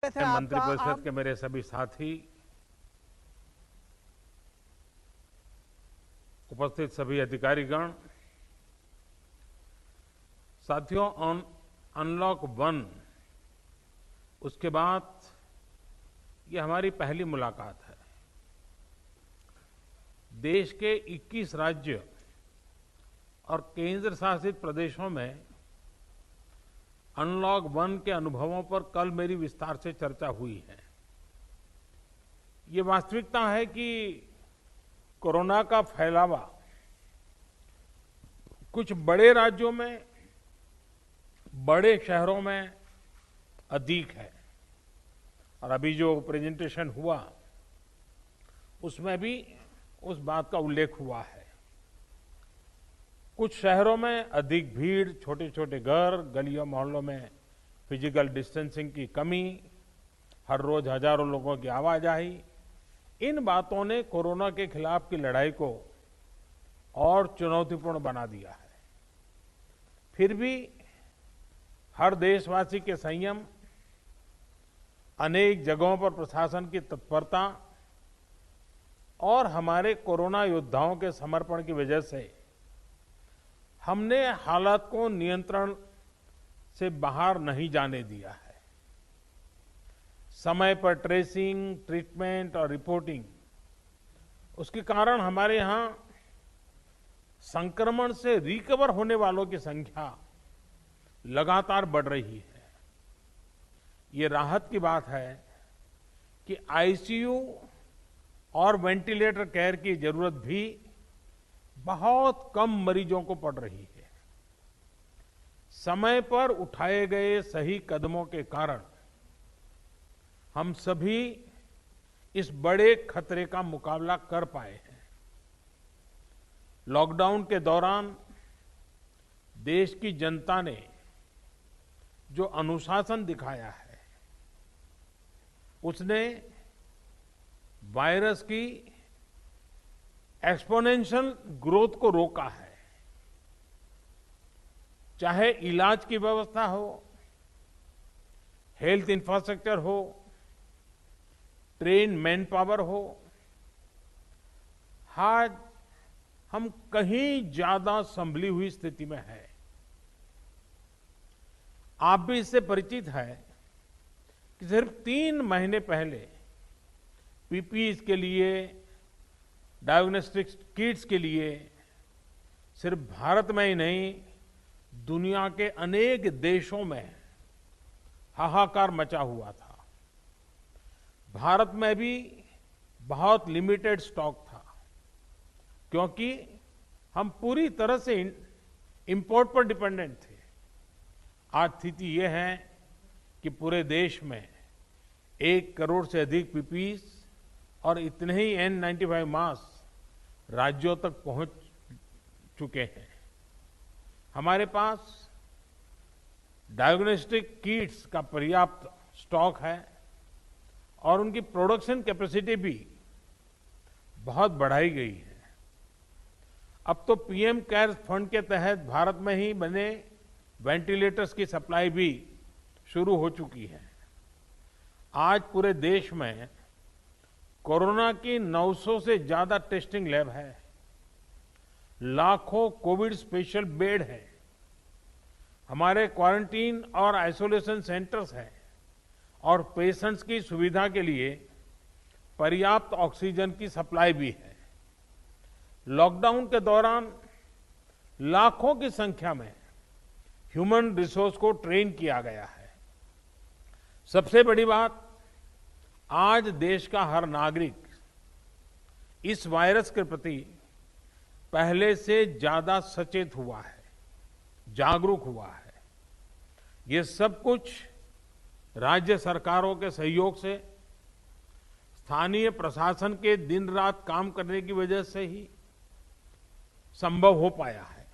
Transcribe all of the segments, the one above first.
है आपका मंत्रिपरिषद आप के मेरे सभी साथी, उपस्थित सभी अधिकारीगण, साथियों, अनलॉक 1 उसके बाद ये हमारी पहली मुलाकात है। देश के 21 राज्य और केंद्र शासित प्रदेशों में अनलॉक 1 के अनुभवों पर कल मेरी विस्तार से चर्चा हुई है। ये वास्तविकता है कि कोरोना का फैलावा कुछ बड़े राज्यों में, बड़े शहरों में अधिक है और अभी जो प्रेजेंटेशन हुआ उसमें भी उस बात का उल्लेख हुआ है। कुछ शहरों में अधिक भीड़, छोटे छोटे घर, गलियों मोहल्लों में फिजिकल डिस्टेंसिंग की कमी, हर रोज हजारों लोगों की आवाजाही, इन बातों ने कोरोना के खिलाफ की लड़ाई को और चुनौतीपूर्ण बना दिया है। फिर भी हर देशवासी के संयम, अनेक जगहों पर प्रशासन की तत्परता और हमारे कोरोना योद्धाओं के समर्पण की वजह से हमने हालात को नियंत्रण से बाहर नहीं जाने दिया है। समय पर ट्रेसिंग, ट्रीटमेंट और रिपोर्टिंग, उसके कारण हमारे यहां संक्रमण से रिकवर होने वालों की संख्या लगातार बढ़ रही है। ये राहत की बात है कि आईसीयू और वेंटिलेटर केयर की जरूरत भी बहुत कम मरीजों को पड़ रही है। समय पर उठाए गए सही कदमों के कारण हम सभी इस बड़े खतरे का मुकाबला कर पाए हैं। लॉकडाउन के दौरान देश की जनता ने जो अनुशासन दिखाया है, उसने वायरस की एक्सपोनेंशियल ग्रोथ को रोका है। चाहे इलाज की व्यवस्था हो, हेल्थ इंफ्रास्ट्रक्चर हो, ट्रेन मैन पावर हो, आज हम कहीं ज्यादा संभली हुई स्थिति में है। आप भी इससे परिचित है कि सिर्फ 3 महीने पहले पीपीई के लिए, डायग्नोस्टिक किट्स के लिए सिर्फ भारत में ही नहीं, दुनिया के अनेक देशों में हाहाकार मचा हुआ था। भारत में भी बहुत लिमिटेड स्टॉक था, क्योंकि हम पूरी तरह से इंपोर्ट पर डिपेंडेंट थे। आज स्थिति यह है कि पूरे देश में 1 करोड़ से अधिक पीपीई और इतने ही N95 मास्क राज्यों तक पहुंच चुके हैं। हमारे पास डायग्नोस्टिक किट्स का पर्याप्त स्टॉक है और उनकी प्रोडक्शन कैपेसिटी भी बहुत बढ़ाई गई है। अब तो पीएम केयर्स फंड के तहत भारत में ही बने वेंटिलेटर्स की सप्लाई भी शुरू हो चुकी है। आज पूरे देश में कोरोना की 900 से ज्यादा टेस्टिंग लैब है, लाखों कोविड स्पेशल बेड है, हमारे क्वारंटीन और आइसोलेशन सेंटर्स हैं और पेशेंट्स की सुविधा के लिए पर्याप्त ऑक्सीजन की सप्लाई भी है। लॉकडाउन के दौरान लाखों की संख्या में ह्यूमन रिसोर्स को ट्रेन किया गया है। सबसे बड़ी बात, आज देश का हर नागरिक इस वायरस के प्रति पहले से ज्यादा सचेत हुआ है, जागरूक हुआ है। ये सब कुछ राज्य सरकारों के सहयोग से, स्थानीय प्रशासन के दिन रात काम करने की वजह से ही संभव हो पाया है।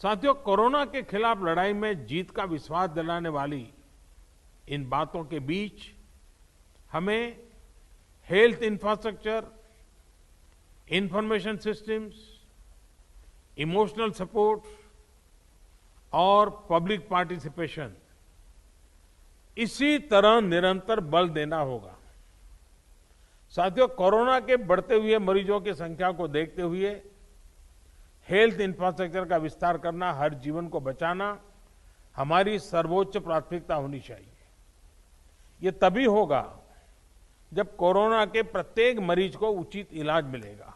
साथियों, कोरोना के खिलाफ लड़ाई में जीत का विश्वास दिलाने वाली इन बातों के बीच हमें health infrastructure, information systems, emotional support और पब्लिक पार्टिसिपेशन इसी तरह निरंतर बल देना होगा। साथियों, कोरोना के बढ़ते हुए मरीजों की संख्या को देखते हुए हेल्थ इंफ्रास्ट्रक्चर का विस्तार करना, हर जीवन को बचाना हमारी सर्वोच्च प्राथमिकता होनी चाहिए। ये तभी होगा जब कोरोना के प्रत्येक मरीज को उचित इलाज मिलेगा।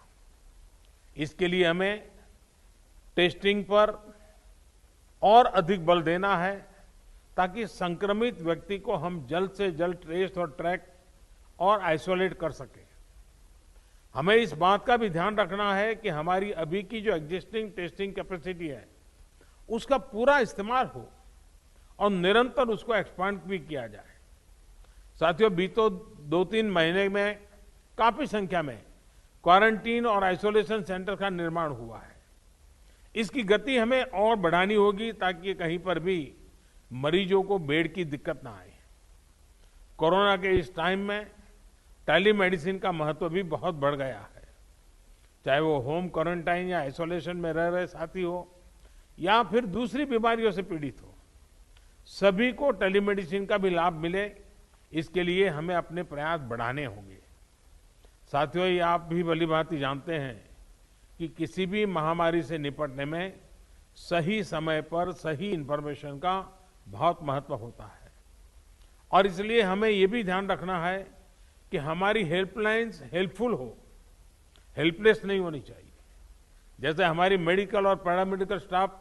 इसके लिए हमें टेस्टिंग पर और अधिक बल देना है ताकि संक्रमित व्यक्ति को हम जल्द से जल्द ट्रेस और ट्रैक और आइसोलेट कर सकें। हमें इस बात का भी ध्यान रखना है कि हमारी अभी की जो एग्जिस्टिंग टेस्टिंग कैपेसिटी है उसका पूरा इस्तेमाल हो और निरंतर उसको एक्सपांड भी किया जाए। साथियों, बीते 2-3 महीने में काफी संख्या में क्वारंटीन और आइसोलेशन सेंटर का निर्माण हुआ है। इसकी गति हमें और बढ़ानी होगी ताकि कहीं पर भी मरीजों को बेड की दिक्कत ना आए। कोरोना के इस टाइम में टेलीमेडिसिन का महत्व भी बहुत बढ़ गया है। चाहे वो होम क्वारंटाइन या आइसोलेशन में रह रहे साथी हो या फिर दूसरी बीमारियों से पीड़ित हो, सभी को टेलीमेडिसिन का भी लाभ मिले, इसके लिए हमें अपने प्रयास बढ़ाने होंगे। साथियों, ये आप भी भलीभांति जानते हैं कि किसी भी महामारी से निपटने में सही समय पर सही इंफॉर्मेशन का बहुत महत्व होता है और इसलिए हमें ये भी ध्यान रखना है कि हमारी हेल्पलाइंस हेल्पफुल हो, हेल्पलेस नहीं होनी चाहिए। जैसे हमारी मेडिकल और पैरामेडिकल स्टाफ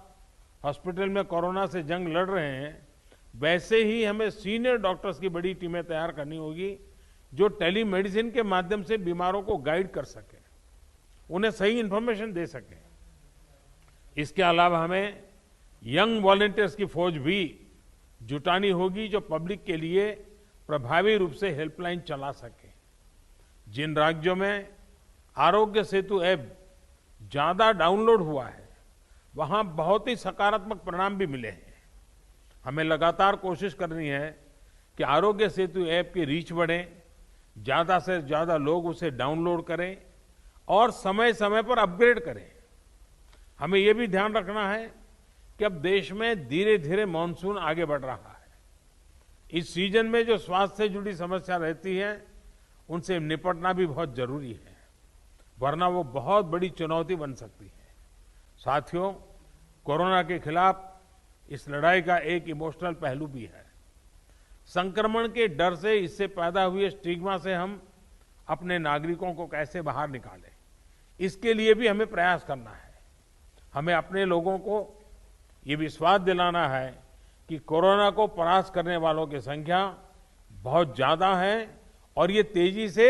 हॉस्पिटल में कोरोना से जंग लड़ रहे हैं, वैसे ही हमें सीनियर डॉक्टर्स की बड़ी टीमें तैयार करनी होगी जो टेलीमेडिसिन के माध्यम से बीमारों को गाइड कर सके, उन्हें सही इंफॉर्मेशन दे सके। इसके अलावा हमें यंग वॉलंटियर्स की फौज भी जुटानी होगी जो पब्लिक के लिए प्रभावी रूप से हेल्पलाइन चला सके। जिन राज्यों में आरोग्य सेतु ऐप ज्यादा डाउनलोड हुआ है, वहां बहुत ही सकारात्मक परिणाम भी मिले हैं। हमें लगातार कोशिश करनी है कि आरोग्य सेतु ऐप की रीच बढ़े, ज्यादा से ज्यादा लोग उसे डाउनलोड करें और समय समय पर अपग्रेड करें। हमें यह भी ध्यान रखना है कि अब देश में धीरे धीरे मानसून आगे बढ़ रहा है। इस सीजन में जो स्वास्थ्य से जुड़ी समस्या रहती है उनसे निपटना भी बहुत जरूरी है, वरना वो बहुत बड़ी चुनौती बन सकती है। साथियों, कोरोना के खिलाफ इस लड़ाई का एक इमोशनल पहलू भी है। संक्रमण के डर से, इससे पैदा हुए स्टिग्मा से हम अपने नागरिकों को कैसे बाहर निकालें, इसके लिए भी हमें प्रयास करना है। हमें अपने लोगों को ये विश्वास दिलाना है कि कोरोना को परास्त करने वालों की संख्या बहुत ज्यादा है और ये तेजी से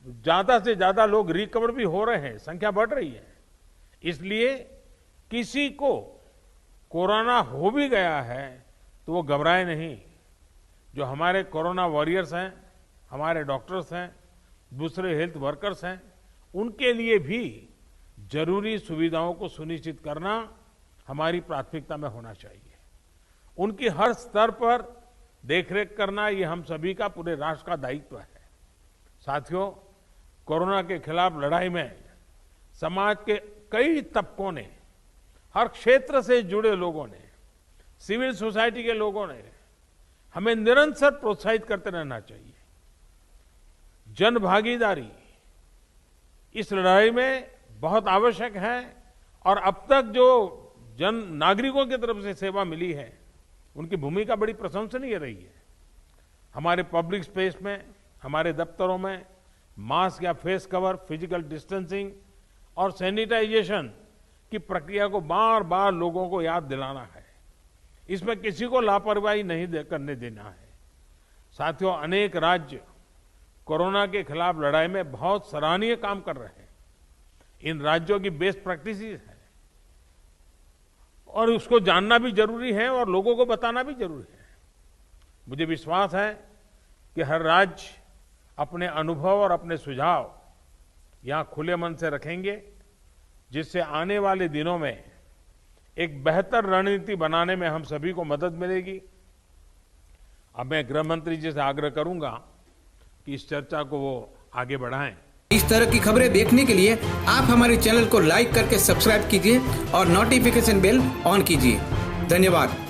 ज्यादा लोग रिकवर भी हो रहे हैं, संख्या बढ़ रही है। इसलिए किसी को कोरोना हो भी गया है तो वो घबराए नहीं। जो हमारे कोरोना वॉरियर्स हैं, हमारे डॉक्टर्स हैं, दूसरे हेल्थ वर्कर्स हैं, उनके लिए भी जरूरी सुविधाओं को सुनिश्चित करना हमारी प्राथमिकता में होना चाहिए। उनकी हर स्तर पर देखरेख करना ये हम सभी का, पूरे राष्ट्र का दायित्व है। साथियों, कोरोना के खिलाफ लड़ाई में समाज के कई तबकों ने, हर क्षेत्र से जुड़े लोगों ने, सिविल सोसाइटी के लोगों ने हमें निरंतर प्रोत्साहित करते रहना चाहिए। जन भागीदारी इस लड़ाई में बहुत आवश्यक है और अब तक जो जन नागरिकों की तरफ से सेवा मिली है उनकी भूमिका बड़ी प्रशंसनीय रही है। हमारे पब्लिक स्पेस में, हमारे दफ्तरों में मास्क या फेस कवर, फिजिकल डिस्टेंसिंग और सैनिटाइजेशन की प्रक्रिया को बार बार लोगों को याद दिलाना है। इसमें किसी को लापरवाही नहीं करने देना है। साथियों, अनेक राज्य कोरोना के खिलाफ लड़ाई में बहुत सराहनीय काम कर रहे हैं। इन राज्यों की बेस्ट प्रैक्टिसेस है और उसको जानना भी जरूरी है और लोगों को बताना भी जरूरी है। मुझे विश्वास है कि हर राज्य अपने अनुभव और अपने सुझाव यहां खुले मन से रखेंगे, जिससे आने वाले दिनों में एक बेहतर रणनीति बनाने में हम सभी को मदद मिलेगी। अब मैं गृह मंत्री जी से आग्रह करूंगा कि इस चर्चा को वो आगे बढ़ाएं। इस तरह की खबरें देखने के लिए आप हमारे चैनल को लाइक करके सब्सक्राइब कीजिए और नोटिफिकेशन बेल ऑन कीजिए। धन्यवाद।